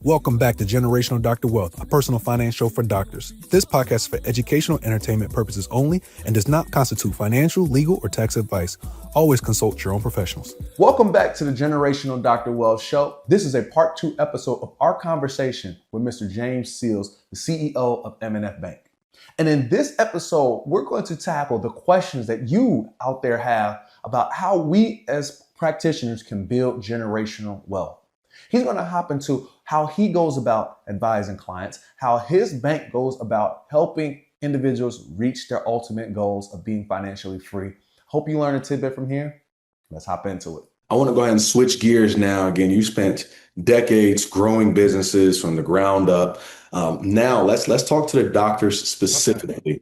Welcome back to Generational Dr. Wealth, a personal finance show for doctors. This podcast is for educational entertainment purposes only and does not constitute financial, legal, or tax advice. Always consult your own professionals. Welcome back to the Generational Dr. Wealth Show. This is a part 2 episode of our conversation with Mr. James Sills, the CEO of M&F Bank. And in this episode, we're going to tackle the questions that you out there have about how we as practitioners can build generational wealth. He's going to hop into how he goes about advising clients, how his bank goes about helping individuals reach their ultimate goals of being financially free. Hope you learn a tidbit from here. Let's hop into it. I want to go ahead and switch gears now. Again, you spent decades growing businesses from the ground up. Now let's talk to the doctors specifically.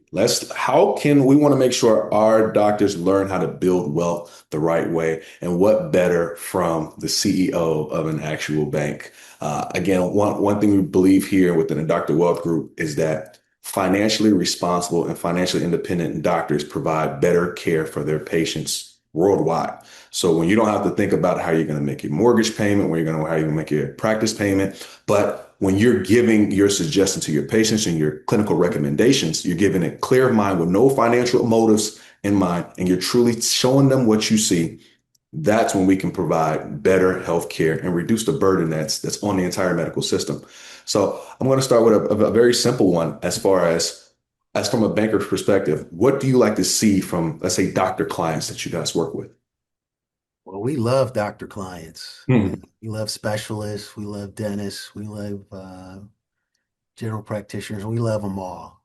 How can we want to make sure our doctors learn how to build wealth the right way, and what better from the CEO of an actual bank? Again, one thing we believe here within the Dr. Wealth Group is that financially responsible and financially independent doctors provide better care for their patients worldwide. So when you don't have to think about how you're going to make your mortgage payment, how you're going to make your practice payment, but when you're giving your suggestion to your patients and your clinical recommendations, you're giving it clear of mind with no financial motives in mind, and you're truly showing them what you see. That's when we can provide better healthcare and reduce the burden that's on the entire medical system. So I'm going to start with a very simple one as far as from a banker's perspective. What do you like to see from, let's say, doctor clients that you guys work with? Well, we love doctor clients. Mm-hmm. We love specialists. We love dentists. We love general practitioners. We love them all.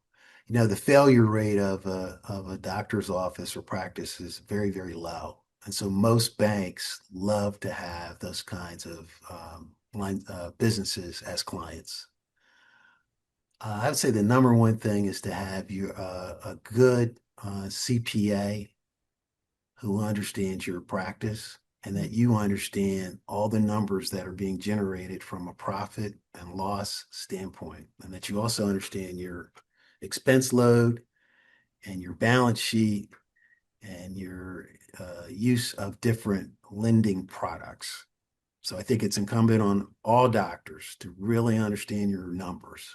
You know, the failure rate of a doctor's office or practice is very, very low. And so most banks love to have those kinds of businesses as clients. I would say the number one thing is to have a good CPA who understands your practice, and that you understand all the numbers that are being generated from a profit and loss standpoint, and that you also understand your expense load and your balance sheet and your use of different lending products. So I think it's incumbent on all doctors to really understand your numbers,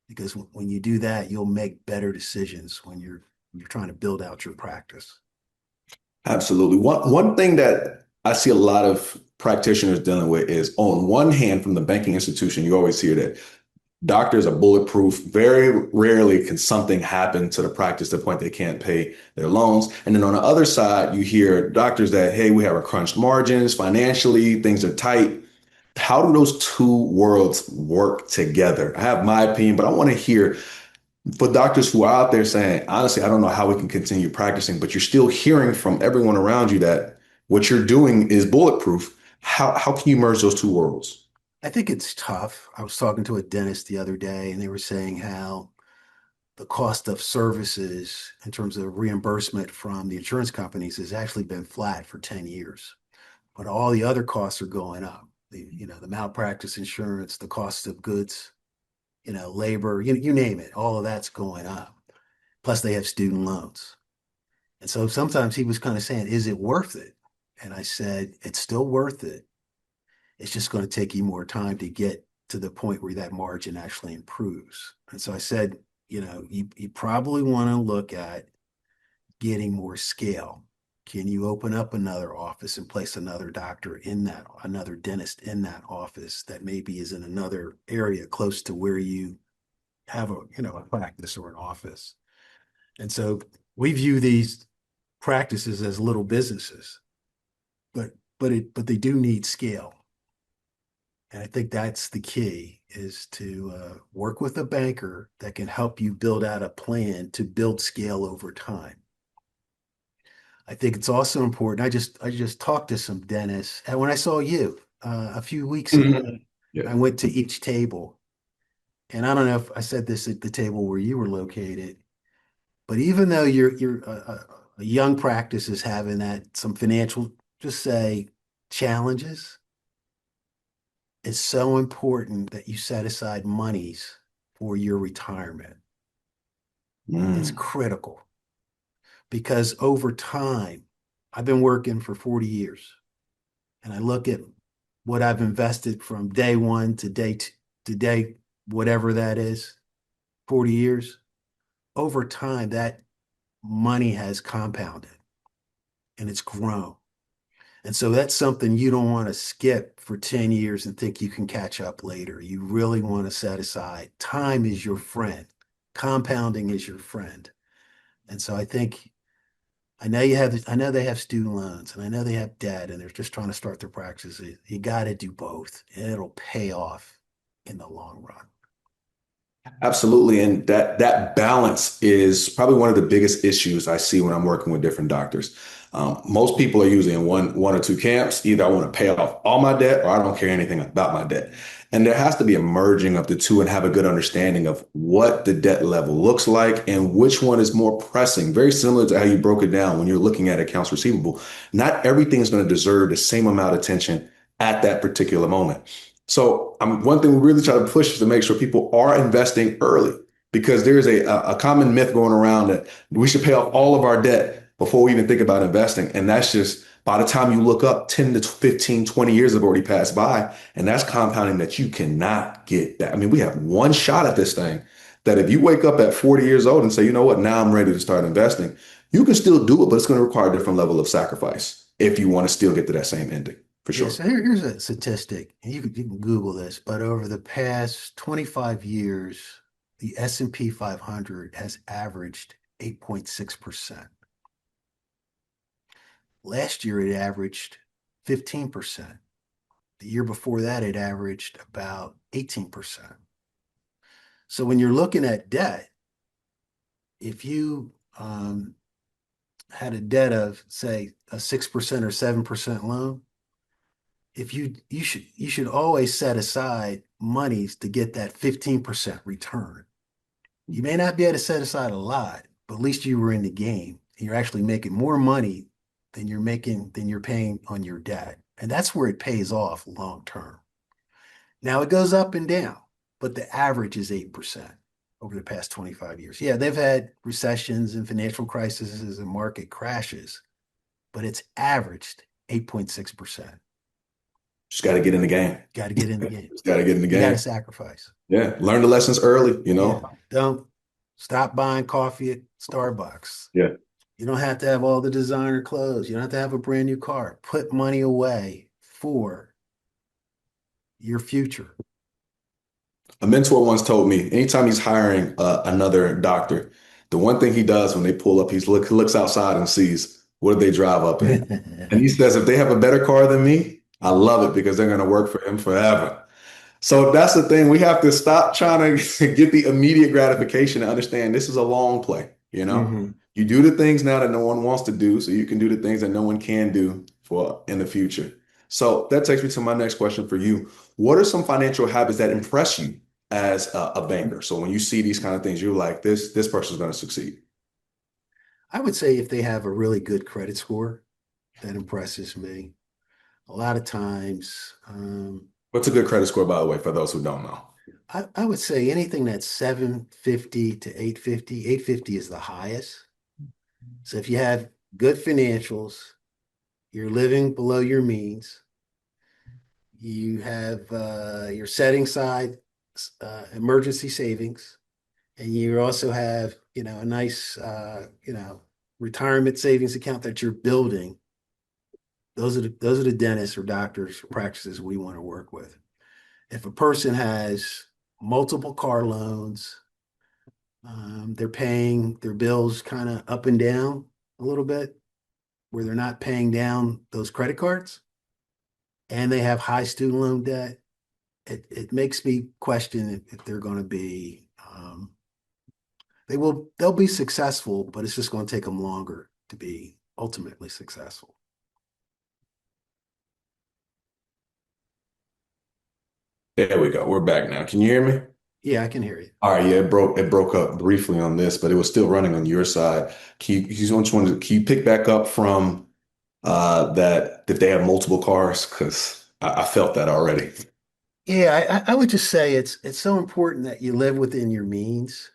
because when you do that, you'll make better decisions when you're trying to build out your practice. Absolutely. One thing that I see a lot of practitioners dealing with is, on one hand, from the banking institution, you always hear that doctors are bulletproof. Very rarely can something happen to the practice to the point they can't pay their loans. And then on the other side, you hear doctors that, hey, we have our crunched margins financially, things are tight. How do those two worlds work together? I have my opinion, but I want to hear for doctors who are out there saying, honestly, I don't know how we can continue practicing, but you're still hearing from everyone around you that what you're doing is bulletproof. How can you merge those two worlds? I think it's tough. I was talking to a dentist the other day, and they were saying how the cost of services in terms of reimbursement from the insurance companies has actually been flat for 10 years. But all the other costs are going up. The malpractice insurance, the cost of goods, labor, you name it, all of that's going up. Plus they have student loans. And so sometimes he was kind of saying, is it worth it? And I said, it's still worth it. It's just going to take you more time to get to the point where that margin actually improves. And so I said, you probably want to look at getting more scale. Can you open up another office and place another another dentist in that office that maybe is in another area close to where you have a practice or an office? And so we view these practices as little businesses, but they do need scale. And I think that's the key, is to work with a banker that can help you build out a plan to build scale over time. I think it's also important. I just talked to some dentists, and when I saw you a few weeks ago, Yeah. I went to each table, and I don't know if I said this at the table where you were located, but even though you're a young practice is having some financial, just say, challenges, it's so important that you set aside monies for your retirement. It's critical. Because over time, I've been working for 40 years, and I look at what I've invested from day one to today, whatever that is, 40 years, over time, that money has compounded and it's grown. And so that's something you don't want to skip for 10 years and think you can catch up later. You really want to set aside. Time is your friend. Compounding is your friend. And so I know they have student loans and I know they have debt and they're just trying to start their practices. You got to do both and it'll pay off in the long run. Absolutely. And that balance is probably one of the biggest issues I see when I'm working with different doctors. Most people are usually in one or two camps. Either I want to pay off all my debt or I don't care anything about my debt. And there has to be a merging of the two and have a good understanding of what the debt level looks like and which one is more pressing. Very similar to how you broke it down when you're looking at accounts receivable. Not everything is going to deserve the same amount of attention at that particular moment. So one thing we really try to push is to make sure people are investing early because there's a common myth going around that we should pay off all of our debt before we even think about investing. And that's just by the time you look up, 10 to 15, 20 years have already passed by. And that's compounding that you cannot get back. I mean, we have one shot at this thing that if you wake up at 40 years old and say, you know what, now I'm ready to start investing, you can still do it, but it's going to require a different level of sacrifice if you want to still get to that same ending, for Yeah, sure. so here's a statistic. You can Google this, but over the past 25 years, the S&P 500 has averaged 8.6%. Last year, it averaged 15%. The year before that, it averaged about 18%. So when you're looking at debt, if you had a debt of, say, a 6% or 7% loan, if you should always set aside monies to get that 15% return. You may not be able to set aside a lot, but at least you were in the game. And you're actually making more money than you're paying on your debt. And that's where it pays off long term. Now it goes up and down, but the average is 8% over the past 25 years. Yeah, they've had recessions and financial crises and market crashes, but it's averaged 8.6%. Just got to get in the game. Got to get in the game. Just got to get in the You got to game. sacrifice. Yeah. Learn the lessons early, you Yeah. know? Don't stop buying coffee at Starbucks. Yeah. You don't have to have all the designer clothes. You don't have to have a brand new car. Put money away for your future. A mentor once told me anytime he's hiring another doctor, the one thing he does when they pull up, looks outside and sees what do they drive up in. And he says, if they have a better car than me, I love it because they're going to work for him forever. So that's the thing. We have to stop trying to get the immediate gratification and understand this is a long play. You know, Mhm. you do the things now that no one wants to do, so you can do the things that no one can do for in the future. So that takes me to my next question for you. What are some financial habits that impress you as a banker? So when you see these kind of things, you're like, this person's going to succeed. I would say if they have a really good credit score, that impresses me. A lot of times, What's a good credit score, by the way, for those who don't know? I would say anything that's 750 to 850. 850 is the highest. So if you have good financials, you're living below your means, you're setting aside emergency savings, and you also have a nice retirement savings account that you're building. Those are the dentists or doctors or practices we want to work with. If a person has multiple car loans, they're paying their bills kind of up and down a little bit, where they're not paying down those credit cards, and they have high student loan debt, it makes me question if they're going to be they'll be successful, but it's just going to take them longer to be ultimately successful. There we go. We're back now. Can you hear me? Yeah, I can hear you. All right, yeah, it broke up briefly on this, but it was still running on your side. Can you pick back up from that if they have multiple cars? Because I felt that already. Yeah, I would just say it's so important that you live within your means,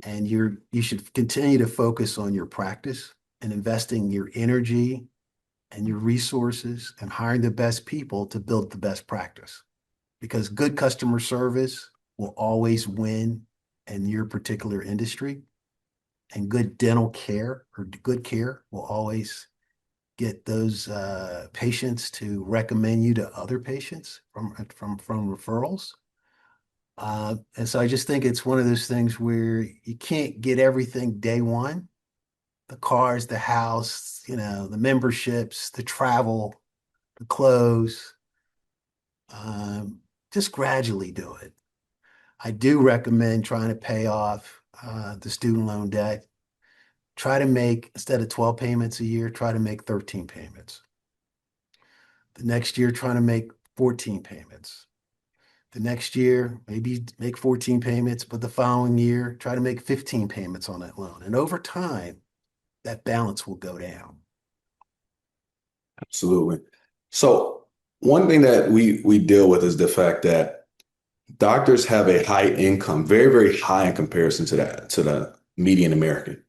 and you should continue to focus on your practice and investing your energy and your resources and hiring the best people to build the best practice. because good customer service will always win in your particular industry, and good dental care or good care will always get those patients to recommend you to other patients from referrals. And so I just think it's one of those things where you can't get everything day one. The cars, the house, the memberships, the travel, the clothes. Just gradually do it. I do recommend trying to pay off the student loan debt. Try to make, instead of 12 payments a year, try to make 13 payments. The next year, trying to make 14 payments. The next year, maybe make 14 payments, but the following year, try to make 15 payments on that loan. And over time, that balance will go down. Absolutely. So one thing that we deal with is the fact that doctors have a high income, very, very high in comparison to the median American.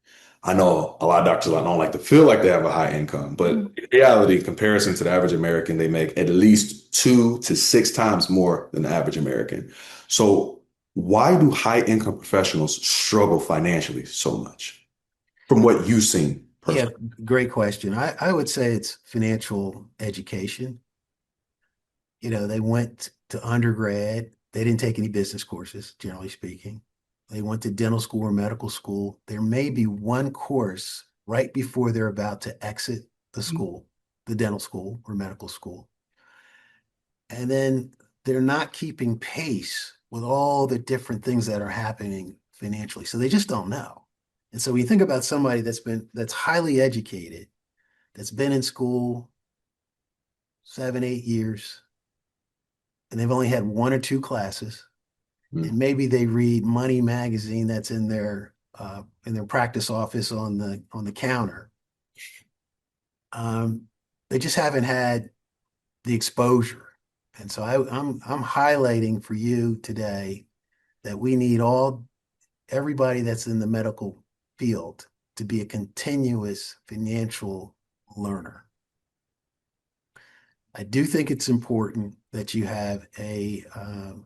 I know a lot of doctors don't like to feel like they have a high income, but in reality, in comparison to the average American, they make at least 2 to 6 times more than the average American. So why do high income professionals struggle financially so much? From what you've seen Yeah, personally. great question. I would say it's financial education. They went to undergrad. They didn't take any business courses, generally speaking. They went to dental school or medical school. There may be one course right before they're about to exit the school, the dental school or medical school. And then they're not keeping pace with all the different things that are happening financially. So they just don't know. And so when you think about somebody that's highly educated, that's been in school 7, 8 years, and they've only had one or two classes, and maybe they read Money magazine that's in their practice office on the counter. They just haven't had the exposure. And so I'm highlighting for you today that we need everybody that's in the medical field to be a continuous financial learner. I do think it's important that you have a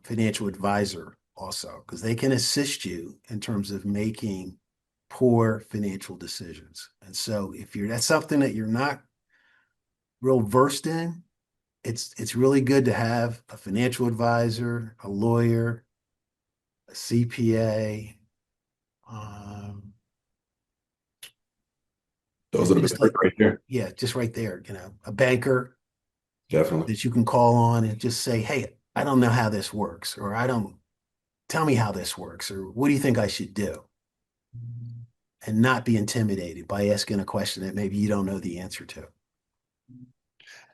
financial advisor also, because they can assist you in terms of making poor financial decisions. And so if that's something that you're not real versed in, it's really good to have a financial advisor, a lawyer, a CPA. Those are the Just like, big right there. yeah, just right there, a banker Definitely. that you can call on and just say, hey, I don't know how this works, or tell me how this works, or what do you think I should do? And not be intimidated by asking a question that maybe you don't know the answer to.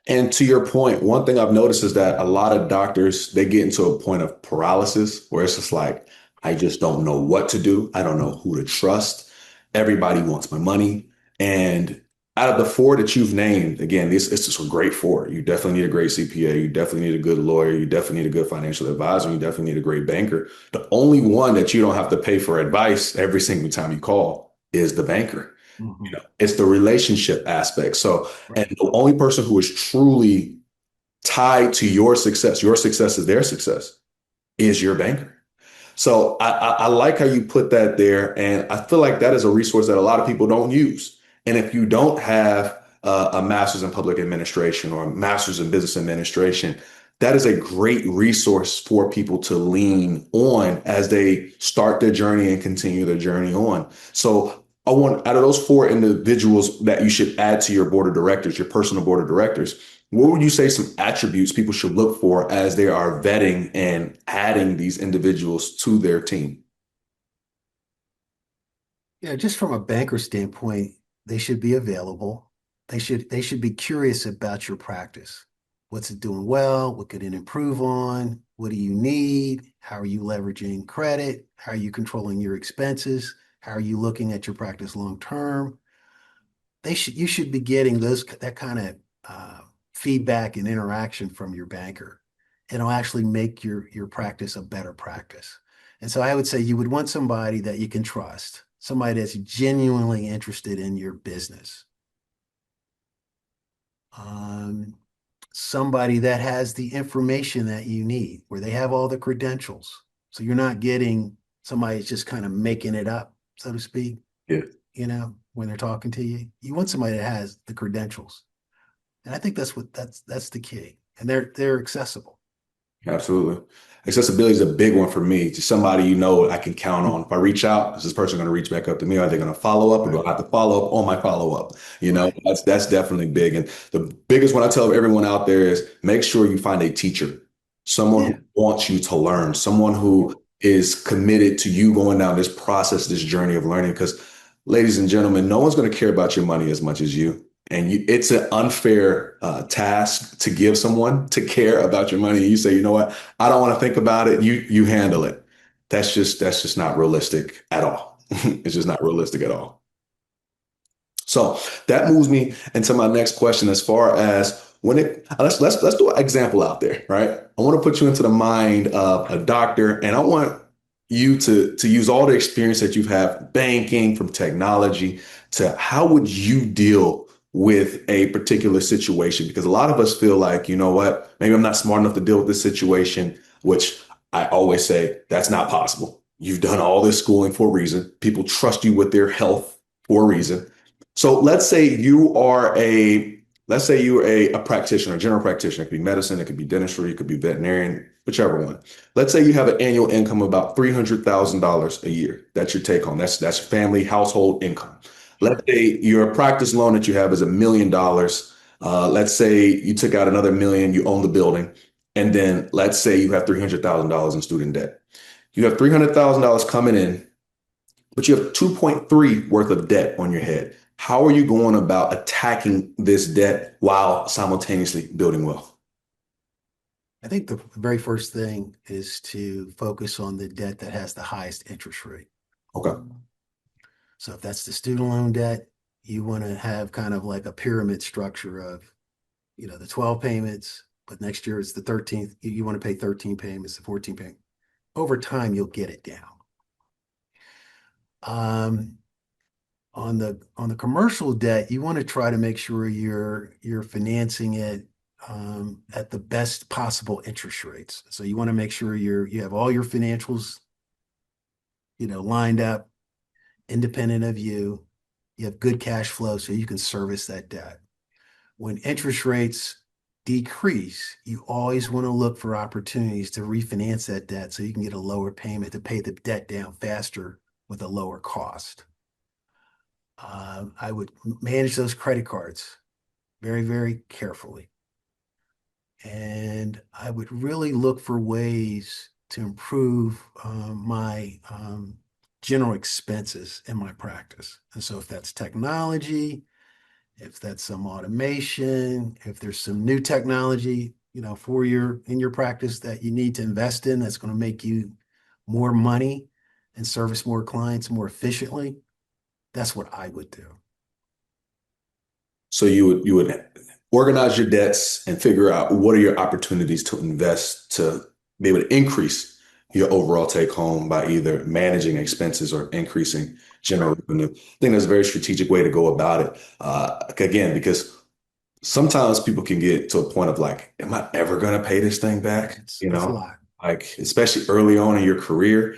And to your point, one thing I've noticed is that a lot of doctors, they get into a point of paralysis where it's just like, I just don't know what to do. I don't know who to trust. Everybody wants my money. And out of the four that you've named, again, it's just a great four. You definitely need a great CPA. You definitely need a good lawyer. You definitely need a good financial advisor. You definitely need a great banker. The only one that you don't have to pay for advice every single time you call is the banker. Mm-hmm. It's the relationship aspect. So, and Right. the only person who is truly tied to your success is their success, is your banker. So I like how you put that there. And I feel like that is a resource that a lot of people don't use. And if you don't have a master's in public administration or a master's in business administration, that is a great resource for people to lean on as they start their journey and continue their journey on. So I want, out of those four individuals that you should add to your board of directors, your personal board of directors, what would you say some attributes people should look for as they are vetting and adding these individuals to their team? Yeah, just from a banker standpoint, they should be available. They should be curious about your practice. What's it doing well? What could it improve on? What do you need? How are you leveraging credit? How are you controlling your expenses? How are you looking at your practice long term? You should be getting that kind of feedback and interaction from your banker. It'll actually make your practice a better practice. And so I would say you would want somebody that you can trust, somebody that's genuinely interested in your business. somebody that has the information that you need, where they have all the credentials. So you're not getting somebody that's just kind of making it up, so to speak, Yeah, when they're talking to you. You want somebody that has the credentials. And I think that's the key. And they're accessible. absolutely. Accessibility is a big one for me. Just somebody I can count on. If I reach out, is this person going to reach back up to me? Are they going to follow up, or do I have to follow up on my follow up? Right. That's definitely big. And the biggest one I tell everyone out there is make sure you find a teacher, someone Yeah. who wants you to learn, someone who is committed to you going down this process, this journey of learning. Because, ladies and gentlemen, no one's going to care about your money as much as you. And it's an unfair task to give someone to care about your money. You say, you know what? I don't want to think about it. You handle it. That's just not realistic at all. It's just not realistic at all. So that moves me into my next question as far as when it let's do an example out there, right? I want to put you into the mind of a doctor, and I want you to use all the experience that you've had banking from technology to how would you deal with a particular situation? Because a lot of us feel like, you know what, maybe I'm not smart enough to deal with this situation, which I always say that's not possible. You've done all this schooling for a reason. People trust you with their health for a reason. So let's say you're a practitioner, a general practitioner. It could be medicine, it could be dentistry, it could be veterinarian, whichever one. Let's say you have an annual income of about $300,000 a year. That's your take home. That's family household income. Let's say your practice loan that you have is $1 million. Let's say you took out another million, you own the building, and then let's say you have $300,000 in student debt. You have $300,000 coming in, but you have 2.3 worth of debt on your head. How are you going about attacking this debt while simultaneously building wealth? I think the very first thing is to focus on the debt that has the highest interest rate. Okay. So if that's the student loan debt, you want to have kind of like a pyramid structure of, the 12 payments, but next year it's the 13th. You want to pay 13 payments, the 14 payments. Over time, you'll get it down. On the commercial debt, you want to try to make sure you're financing it at the best possible interest rates. So you want to make sure you have all your financials, lined up, independent of you. You have good cash flow so you can service that debt. When interest rates decrease, you always want to look for opportunities to refinance that debt so you can get a lower payment to pay the debt down faster with a lower cost. I would manage those credit cards very, very carefully. And I would really look for ways to improve my general expenses in my practice. And so if that's technology, if that's some automation, if there's some new technology, in your practice that you need to invest in, that's going to make you more money and service more clients more efficiently, that's what I would do. So you would organize your debts and figure out what are your opportunities to invest to be able to increase your overall take home by either managing expenses or increasing general revenue. I think that's a very strategic way to go about it. Again, because sometimes people can get to a point of like, am I ever going to pay this thing back? It's a lot. Like, especially early on in your career,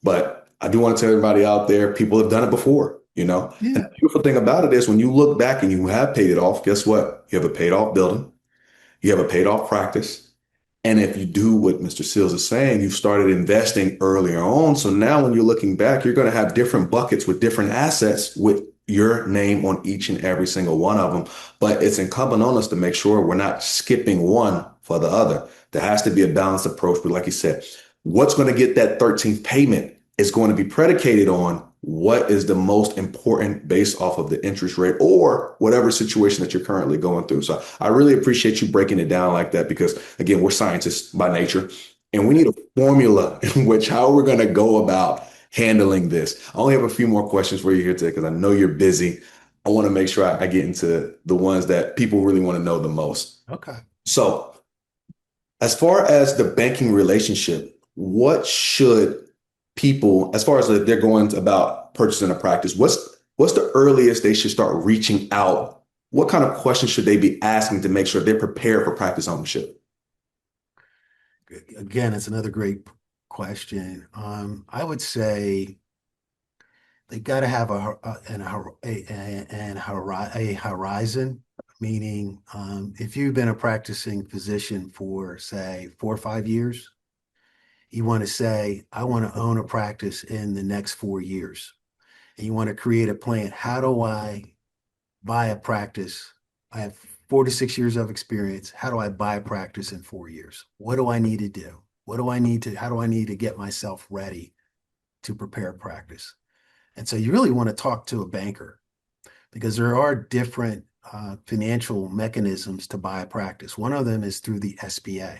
but I do want to tell everybody out there, people have done it before. And Yeah. the beautiful thing about it is when you look back and you have paid it off, guess what? You have a paid off building, you have a paid off practice. And if you do what Mr. Sills is saying, you've started investing earlier on. So now when you're looking back, you're going to have different buckets with different assets with your name on each and every single one of them. But it's incumbent on us to make sure we're not skipping one for the other. There has to be a balanced approach. But like you said, what's going to get that 13th payment is going to be predicated on what is the most important based off of the interest rate or whatever situation that you're currently going through. So I really appreciate you breaking it down like that because, again, we're scientists by nature and we need a formula in which how we're going to go about handling this. I only have a few more questions for you here today because I know you're busy. I want to make sure I get into the ones that people really want to know the most. Okay. So as far as the banking relationship, what should people, as far as they're going about purchasing a practice, what's the earliest they should start reaching out what kind of questions should they be asking to make sure they're prepared for practice ownership? Again, it's another great question. I would say they got to have a horizon, meaning if you've been a practicing physician for, say, 4 or 5 years, you want to say, I want to own a practice in the next 4 years. And you want to create a plan. How do I buy a practice? I have 4 to 6 years of experience. How do I buy a practice in 4 years? What do I need to do? How do I need to get myself ready to prepare practice? And so you really want to talk to a banker because there are different financial mechanisms to buy a practice. One of them is through the SBA.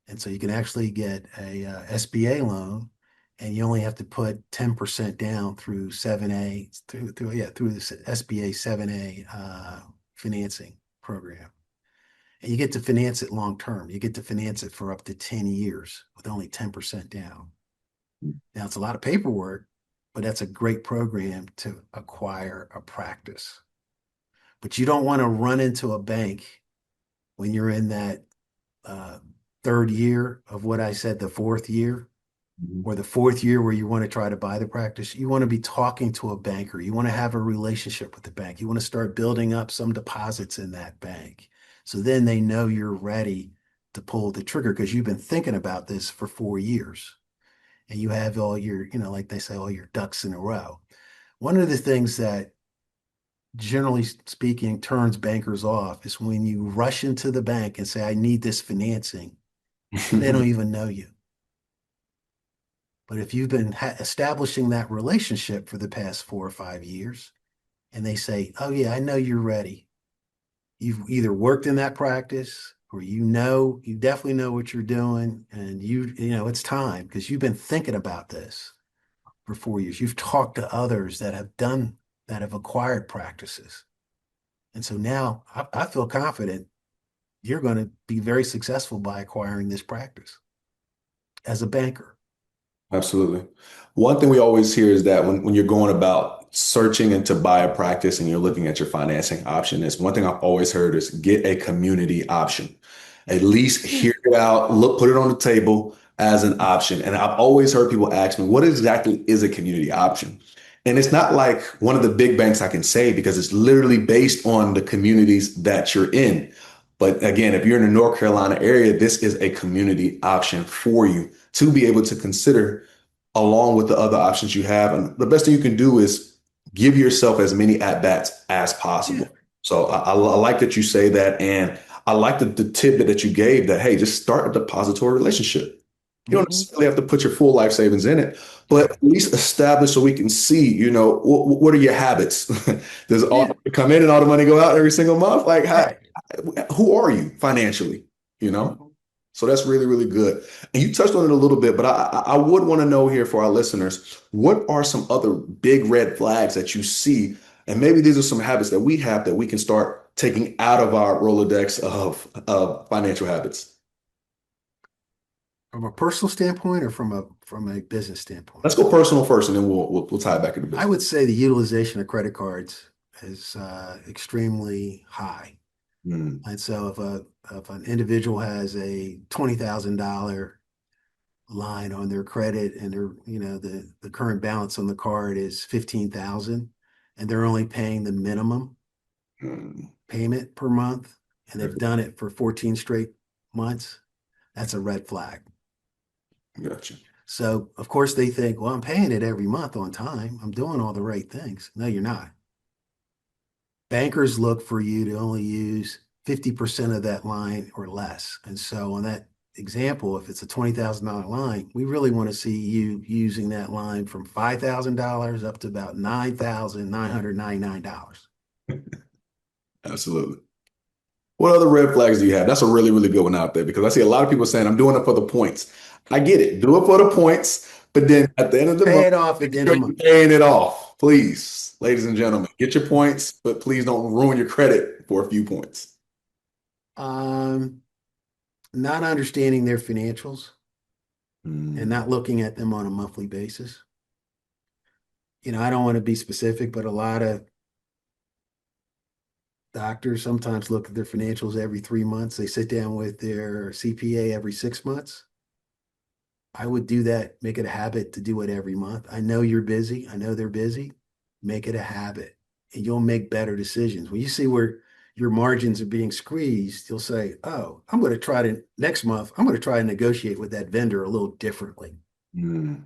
And so you can actually get a SBA loan and you only have to put 10% down through 7A, through the SBA 7A financing program. And you get to finance it long term. You get to finance it for up to 10 years with only 10% down. Now, it's a lot of paperwork, but that's a great program to acquire a practice. But you don't want to run into a bank when you're in that third year of what I said, the fourth year, or the fourth year where you want to try to buy the practice. You want to be talking to a banker. You want to have a relationship with the bank. You want to start building up some deposits in that bank. So then they know you're ready to pull the trigger because you've been thinking about this for 4 years and you have all your, like they say, all your ducks in a row. One of the things that generally speaking turns bankers off is when you rush into the bank and say, I need this financing, and they don't even know you. But if you've been establishing that relationship for the past 4 or 5 years, and they say, oh yeah, I know you're ready. You've either worked in that practice or you definitely know what you're doing, and it's time because you've been thinking about this for 4 years. You've talked to others that have acquired practices. And so now I feel confident you're going to be very successful by acquiring this practice as a banker. Absolutely. One thing we always hear is that when you're going about searching and to buy a practice and you're looking at your financing option, is one thing I've always heard is get a community option. At least hear it out, look, put it on the table as an option. And I've always heard people ask me, what exactly is a community option? And it's not like one of the big banks I can say because it's literally based on the communities that you're in. But again, if you're in the North Carolina area, this is a community option for you to be able to consider along with the other options you have. And the best thing you can do is give yourself as many at-bats as Yeah. possible. So I like that you say that. And I like the tidbit that you gave that, hey, just start a depository relationship. You don't necessarily have to put your full life savings in it, but at least establish so we can see, what are your habits? Does all Yeah. the money come in and all the money go out every single month? Like, Right. who are you financially? You know? So that's really, really good. And you touched on it a little bit, but I would want to know here for our listeners, what are some other big red flags that you see? And maybe these are some habits that we have that we can start taking out of our Rolodex of financial habits. From a personal standpoint or from a business standpoint? Let's go personal first, and then we'll tie it back into I business. would say the utilization of credit cards is extremely high. Mm, And so if an individual has a $20,000 line on their credit and the current balance on the card is 15,000 and they're only paying the minimum mm, payment per month and they've done it for 14 straight months, that's a red flag. gotcha. So of course they think, well, I'm paying it every month on time. I'm doing all the right things. No, you're not. Bankers look for you to only use 50% of that line or less. And so on that example, if it's a $20,000 line, we really want to see you using that line from $5,000 up to about $9,999. Absolutely. What other red flags do you have? That's a really, really good one out there because I see a lot of people saying, I'm doing it for the points. I get it. Do it for the points. But then at the end of the Pay month, it off at the make end sure of the you're month. paying it off. Please, ladies and gentlemen, get your points, but please don't ruin your credit for a few points. Um, Not understanding their financials and Mm, not looking at them on a monthly basis. I don't want to be specific, but a lot of Doctors sometimes look at their financials every 3 months. They sit down with their CPA every 6 months. I would do that, make it a habit to do it every month. I know you're busy. I know they're busy. Make it a habit and you'll make better decisions. When you see where your margins are being squeezed, you'll say, oh, I'm going to try to next month, I'm going to try and negotiate with that vendor a little differently Mm.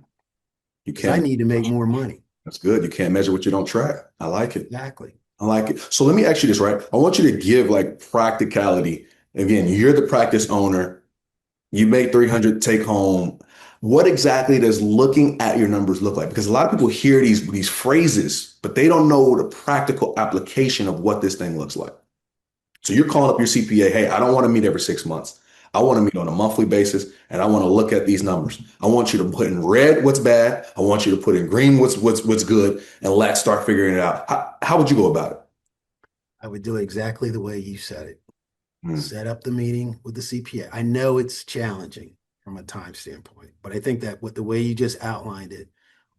You because I can't. need to make more money. That's good. You can't measure what you don't track. I like it. Exactly. I like it. So let me ask you this, right? I want you to give like practicality. Again, you're the practice owner. You make 300 take home. What exactly does looking at your numbers look like? Because a lot of people hear these phrases, but they don't know the practical application of what this thing looks like. So you're calling up your CPA, hey, I don't want to meet every 6 months. I want to meet on a monthly basis and I want to look at these numbers. I want you to put in red what's bad. I want you to put in green what's good, and let's start figuring it out. How would you go about it? I would do it exactly the way you said it. Hmm. Set up the meeting with the CPA. I know it's challenging from a time standpoint, but I think that with the way you just outlined it,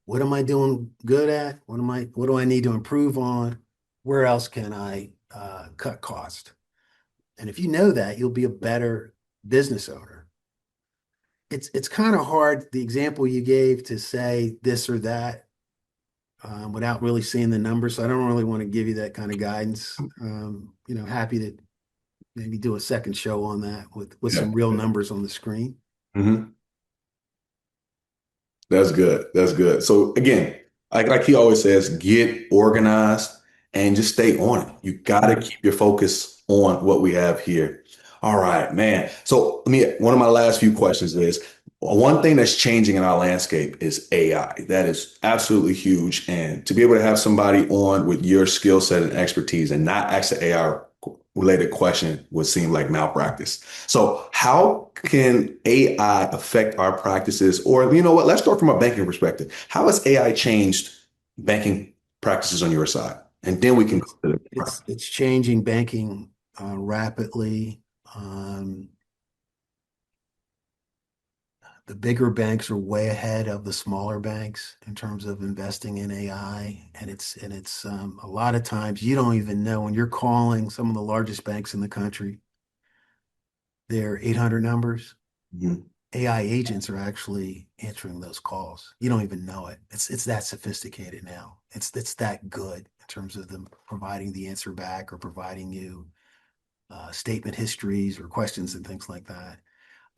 what am I doing good at? What do I need to improve on? Where else can I cut cost? And if you know that, you'll be a better business owner. It's kind of hard, the example you gave, to say this or that without really seeing the numbers. So I don't really want to give you that kind of guidance. Happy to maybe do a second show on that with Yeah. some real numbers on the screen. Hmm. That's good. That's good. So again, like he always says, get organized and just stay on it. You got to keep your focus on what we have here. All right, man. So one of my last few questions is one thing that's changing in our landscape is AI. That is absolutely huge. And to be able to have somebody on with your skill set and expertise and not ask the AI related question would seem like malpractice. So how can AI affect our practices? Or you know what? Let's start from a banking perspective. How has AI changed banking practices on your side? And then we can go It's to the it's changing banking rapidly. Um, the bigger banks are way ahead of the smaller banks in terms of investing in AI, and it's a lot of times you don't even know when you're calling some of the largest banks in the country, their 800 numbers. Mhm. AI agents are actually answering those calls. You don't even know it. It's that sophisticated now. It's that good in terms of them providing the answer back or providing you statement histories or questions and things like that.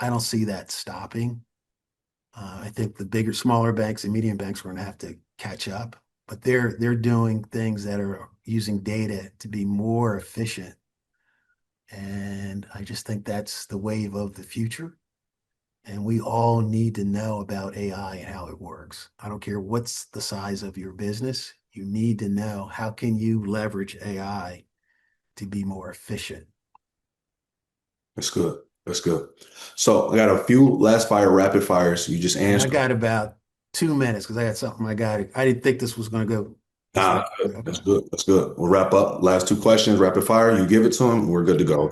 I don't see that stopping. I think the bigger, smaller banks and medium banks are going to have to catch up, but they're doing things that are using data to be more efficient, and I just think that's the wave of the future. And we all need to know about AI and how it works. I don't care what's the size of your business. You need to know how can you leverage AI to be more efficient. That's good. That's good. So I got a few last fire rapid fires. You just And I answered. got about 2 minutes because I got something I got. I didn't think this was going to go this Ah, long. good. Okay. That's good. That's good. We'll wrap up. Last two questions, rapid fire. You give it to him. We're good to go.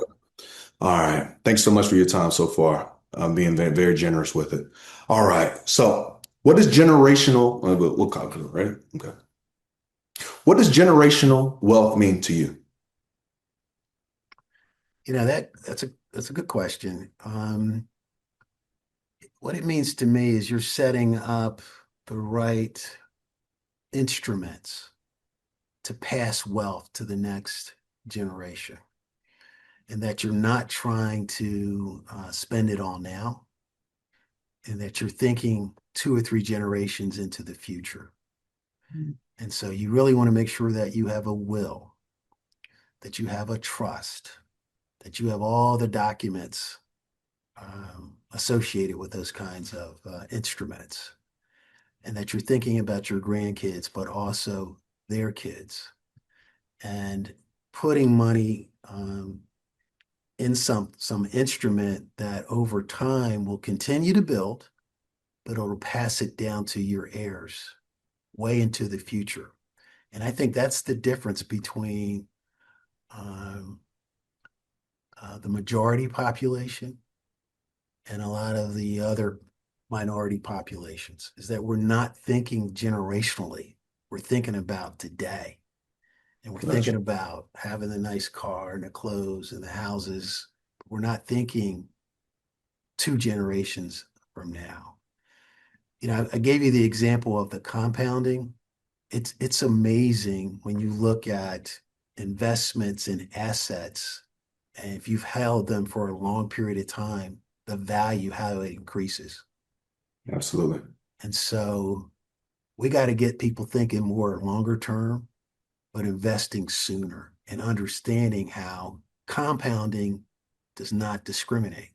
All right. Thanks so much for your time so far. I'm being very, very generous with it. All right. So, what is generational? We'll calculate, right? Okay. What does generational wealth mean to you? That's a good question. What it means to me is you're setting up the right instruments to pass wealth to the next generation, and that you're not trying to spend it all now, and that you're thinking 2 or 3 generations into the future. And so you really want to make sure that you have a will, that you have a trust, that you have all the documents associated with those kinds of instruments, and that you're thinking about your grandkids, but also their kids, and putting money in some instrument that over time will continue to build, but it'll pass it down to your heirs way into the future. And I think that's the difference between um, the majority population and a lot of the other minority populations, is that we're not thinking generationally. We're thinking about today. And we're Gotcha. thinking about having the nice car and the clothes and the houses. We're not thinking 2 generations from now. I gave you the example of the compounding. It's amazing when you look at investments in assets, and if you've held them for a long period of time, the value, how it increases. Absolutely. And so we got to get people thinking more longer term, but investing sooner and understanding how compounding does not discriminate.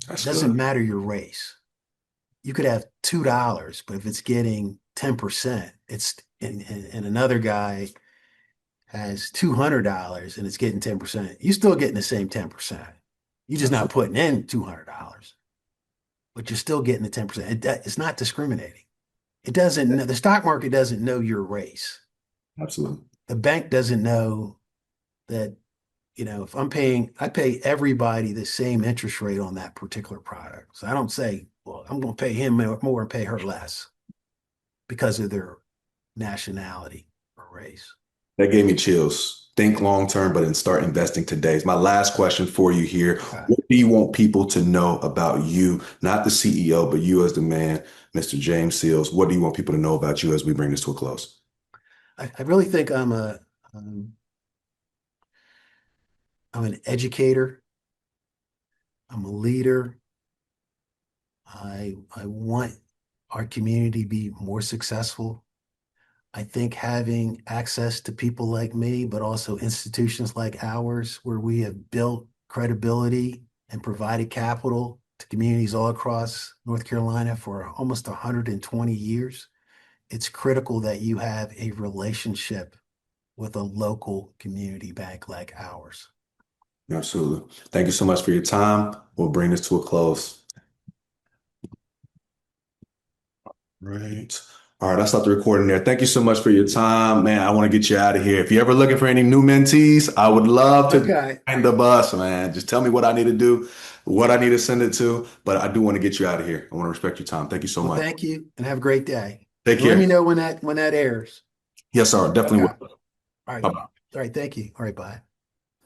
That's It good. doesn't matter your race. You could have $2, but if it's getting 10%, and another guy has $200 and it's getting 10%, you're still getting the same 10%. You're just not Absolutely. putting in $200, but you're still getting the 10%. It's not discriminating. It doesn't know, the stock market doesn't know your race. Absolutely. The bank doesn't know that, if I pay everybody the same interest rate on that particular product. So I don't say, well, I'm going to pay him more and pay her less because of their nationality or race. That gave me chills. Think long term, but then start investing today. It's my last question for you here. Okay. What do you want people to know about you? Not the CEO, but you as the man, Mr. James Sills. What do you want people to know about you as we bring this to a close? I really think I'm an educator. I'm a leader. I want our community to be more successful. I think having access to people like me, but also institutions like ours, where we have built credibility and provided capital to communities all across North Carolina for almost 120 years, it's critical that you have a relationship with a local community bank like ours. Absolutely. Thank you so much for your time. We'll bring this to a close. Right. All right, I'll stop the recording there. Thank you so much for your time, man. I want to get you out of here. If you're ever looking for any new mentees, I would love to Okay. join the bus, man. Just tell me what I need to do, what I need to send it to. But I do want to get you out of here. I want to respect your time. Thank you so Well, much. thank you and have a great day. Take And let me care. know when that airs. Yes, sir. Definitely Okay. will. All right. Bye-bye. All right. Thank you. All right. Bye.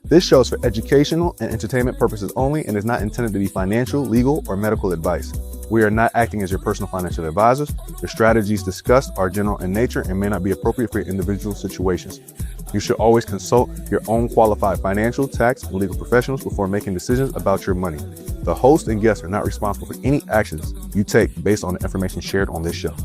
This show is for educational and entertainment purposes only and is not intended to be financial, legal, or medical advice. We are not acting as your personal financial advisors. The strategies discussed are general in nature and may not be appropriate for your individual situations. You should always consult your own qualified financial, tax, and legal professionals before making decisions about your money. The host and guests are not responsible for any actions you take based on the information shared on this show.